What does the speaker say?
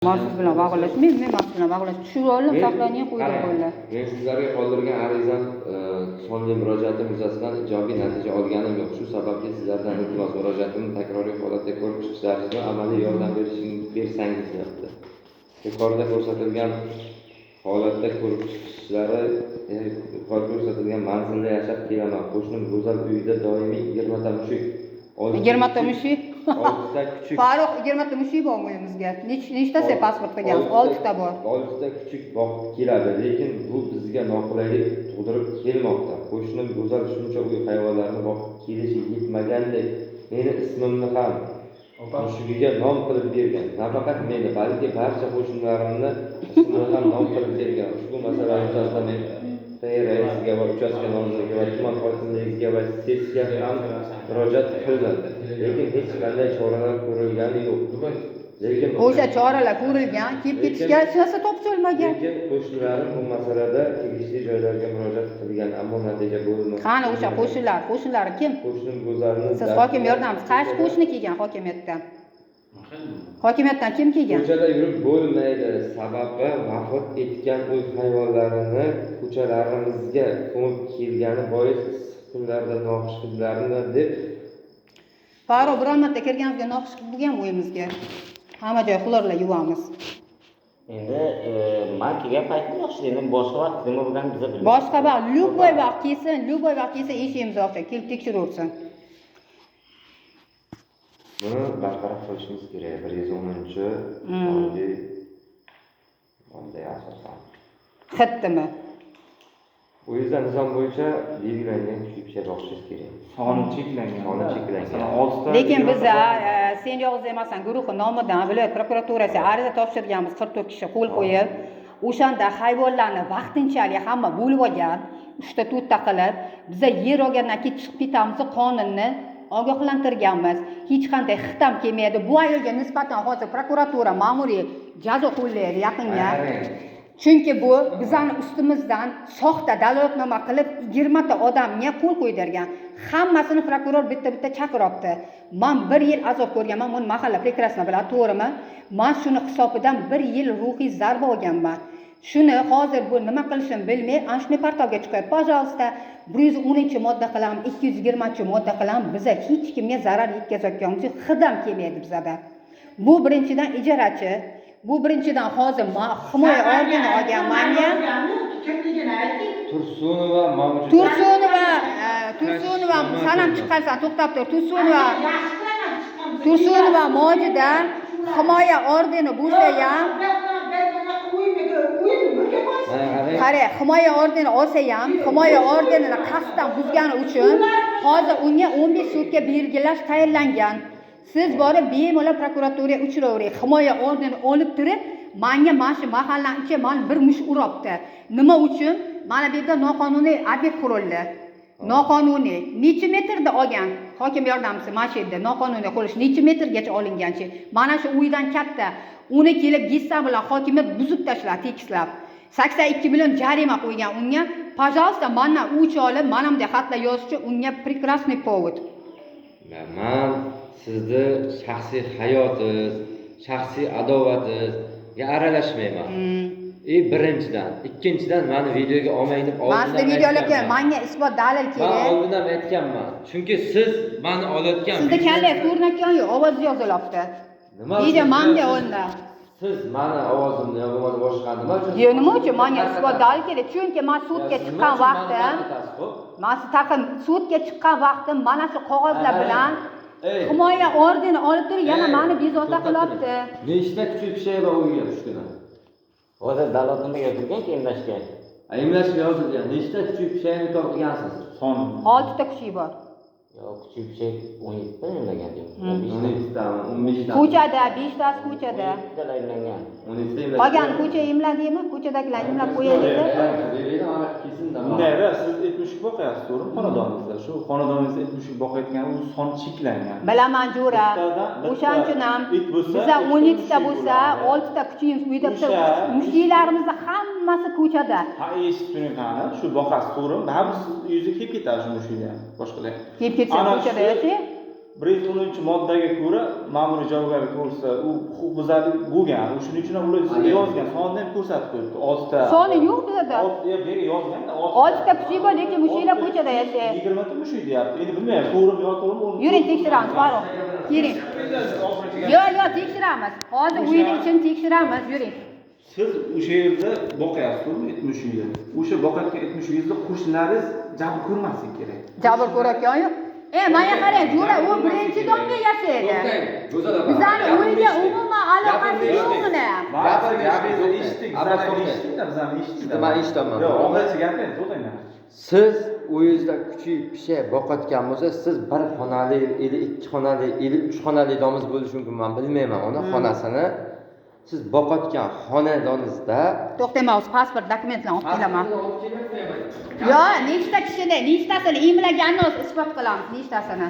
Siz bilan bog'lashmaymiz, men siz bilan bog'lashib tushib oldim, saqlangan qo'ydim qo'ylar. Men sizlarga qoldirgan arizam sonli murojaatim yuzasidan ijobiy natija olganim yo'q. Shu sababli sizlardan iltimos murojaatimni takroriy holatda ko'rib chiqishlaringizni amaliy yordam bersangiz deyapti. Yuqorida ko'rsatilgan holatda ko'rib chiqishlari yuqorida ko'rsatilgan manzilda yashab kelaman. Qo'shnim go'zal uyida doimiy 20 ta mushuk. 20 ta mushuk? 6 ta kuchuk. Farruh 20 ta mushuk bormi uyimizga? Nechtasi pasport qilgansiz? 6 ta bor. 6 ta kuchuk boqib keladi, lekin bu bizga noqulaylik tug'dirib kelmoqda. Qo'shnim go'zal shuncha uy hayvonlarini boqib kelishi yetmagandek, meni ismimni ham mushugiga nom qilib bergan. Nafaqat meni, balki barcha qo'shnilarimni ismini ham nom qilib bergan. Ushbu masala yuzasidan men raisiga va uchastka nomzodiga va tuman hokimligiga va sessiyaga ham murojaat qildim. Lekin hech qanday choralar ko'rilgani yo'q. Lekin o'sha choralar ko'rilgan, kelib ketishga hech narsa topshirilmagan. Lekin qo'shnilarim bu masalada tegishli joylarga murojaat qilgan, ammo natija bo'lmadi. Qani o'sha qo'shnilari kim? Qo'shnim go'zalni Siz hokim yordamchisi, qaysi qo'shni kelgan hokimiyatdan? Hokimiyatdan kim kelgan? Ko'chada yurib bo'lmaydi. Sababi vafot etgan uy hayvonlarini ko'chalarimizga ko'mib kelgani bois kunlarda noxush qizlarini deb Farruh biron marta kirganimizga noxush qilib bo'lgan uyimizga. Hamma joy xlorlar yuvamiz. Endi men kelgan paytda yaxshi edim, boshqa vaqt nima bo'lganini biz bilmaymiz. Boshqa vaqt, любой vaqt kelsa eshigimizni ochib, kelib tekshiraversin. Buni bartaraf qilishimiz kerak. 110-qonuniy moddaga asosan. Xitdimi? Bu yüzden nizom bo'yicha belgilangan kuchli boqishingiz kerak. Soni cheklangan. Soni cheklangan. 6 ta. Lekin biz sen yolg'iz emassan, guruhi nomidan viloyat prokuraturasiga ariza topshirganmiz, 44 kishi qo'l qo'yib. O'shanda hayvonlarni vaqtinchalik hamma bo'lib olgan, 3 ta 4 ta qilib, biz yer olgandan keyin chiqib ketamiz, qonunni ogohlantirganmiz. Hech qanday xitam kelmaydi. Bu ayolga nisbatan hozir prokuratura ma'muriy jazo qo'llaydi yaqinga. Chunki bu bizning ustimizdan soxta dalolatnoma qilib 20 ta odamga qo'l qo'ydirgan. Hammasini prokuror bitta-bitta chaqiryapti. Men 1 yil azob ko'rganman, buni mahalla prekrasno biladi, to'g'rimi? Men shuni hisobidan 1 yil ruhiy zarba olganman. Shuni hozir bu nima qilishimni bilmay, ana shunday portalga chiqib, "Пожалуйста, 110-modda qilamiz, 220-modda qilamiz. Biz hech kimga zarar yetkazayotganimiz yo'q, xidam kelmaydi bizda." Bu birinchidan ijarachi, bu birinchidan hozir himoya organi olganmanga. Tursunova, sanam chiqqansan, to'xtab tur. Tursunova Mojidan himoya ordeni bo'lsa ham, qara, himoya ordeni olsa ham, himoya ordenini qasddan buzgani uchun hozir unga 15 sutka belgilash tayinlangan. Siz borib bemalol prokuraturaga uchravering. Himoya ordeni olib turib, menga mana shu mahallaning ichi meni bir mush uribdi. Nima uchun? Mana bu yerda noqonuniy obyekt qurildi. Noqonuniy. Necha metrda olgan? Hokim yordamchisi mana shu yerda noqonuniy qurish necha metrgacha olinganchi? Mana shu uydan katta. Uni kelib gissa bilan hokimiyat buzib tashladi, tekislab. 82 million jarima qo'ygan unga. "Пожалуйста, mendan uch olib, mana bunday xatlar yozishchi unga прекрасный повод." Men sizni shaxsiy hayotingiz, shaxsiy adovatingizga aralashmayman. Birinchidan, ikkinchidan meni videoga olmay deb oldindan aytganman. Mana videolarga menga isbot dalil kerak. Men oldindan aytganman. Chunki siz meni olayotgan sizda kallangiz ko'rinayotgan yo'q, ovoz yozilyapti. Video menda o'nda. Siz meni ovozimni yo bo'lmasa boshqa nima uchun? Yo'q, nima uchun menga isbot dalil kerak? Chunki men sudga chiqqan vaqtim, sudga chiqqan vaqtim mana shu qog'ozlar bilan himoya ordeni olib turib, yana meni bezovta qilyapti. Nechta kuchli kishi bor uyga tushgan? Hozir dalolatnoma yozilgan-ki emlashga. Emlashga yozilgan. Nechta kuchli kishini topgansiz? Soni 6 ta kuchi bor. Yo'q, kuchuk 17 ta emlagan deb. 12 ta, 15 ta. Ko'chada, 5 tasi ko'chada. 12 ta emlangan. 12 ta emlagan. Qolgan ko'cha emladingmi? Ko'chadagilar emlab qo'yaylik. Bundayda siz 70 boqyapsiz, to'g'rimi? Xonadoningizda. Shu xonadoningizda 70 boqayotgan u son cheklangan. Bilaman jo'ra. O'shaning uchun ham bizda 12 ta bo'lsa, 6 ta kuchimiz uyda turibdi. Mushuklarimizni hammasi ko'chada. Ha, eshitdim qani, shu boqasiz, to'g'rimi? Barimiz yuziga kelib ketadi shu mushuklar, boshqalar. Kelib ketsa ko'chada yashaydi. 110-moddaga ko'ra ma'muriy javobgarlik to'g'risida u huquqbuzarlik bo'lgan. Shuning uchun ham ular yozgan, sonni ham ko'rsatib qo'yibdi. 6 ta. Soni yo'q bizda. 6 yozganda 6 ta kuchi bor, lekin mushuklar ko'chada yashaydi. 20 ta mushuk deyapti. Endi bilmayman, to'g'rimi yo to'g'rimi. Yuring tekshiramiz, Farruh. Keling. Yo'q, tekshiramiz. Hozir uyni ichini tekshiramiz, yuring. Siz o'sha yerda boqyapsizmi it mushugini? O'sha boqayotgan it mushugingizni qo'shnilaringiz jabr ko'rmasligi kerak. Jabr ko'rayotgan yo'q. Menga qarang, jo'ra, u birinchi domda yashaydi. Bizani uyga umuman aloqasi yo'q uni. Gapingizni eshitdik, bizani eshitdik. Men eshitaman. Yo'q, oxirgacha gapirang, to'xtanglar. Siz uyingizda kuchi pisha boqayotgan bo'lsa, siz bir xonali, 2 xonali, 3 xonali domiz bo'lishi mumkin, men bilmayman uni xonasini. Siz boqayotgan xonadoningizda To'xtayman, pasport, dokumentlarni olib kelaman. Yo'q, nechta kishini, nechtasini emlaganini isbot qilamiz, nechtasini.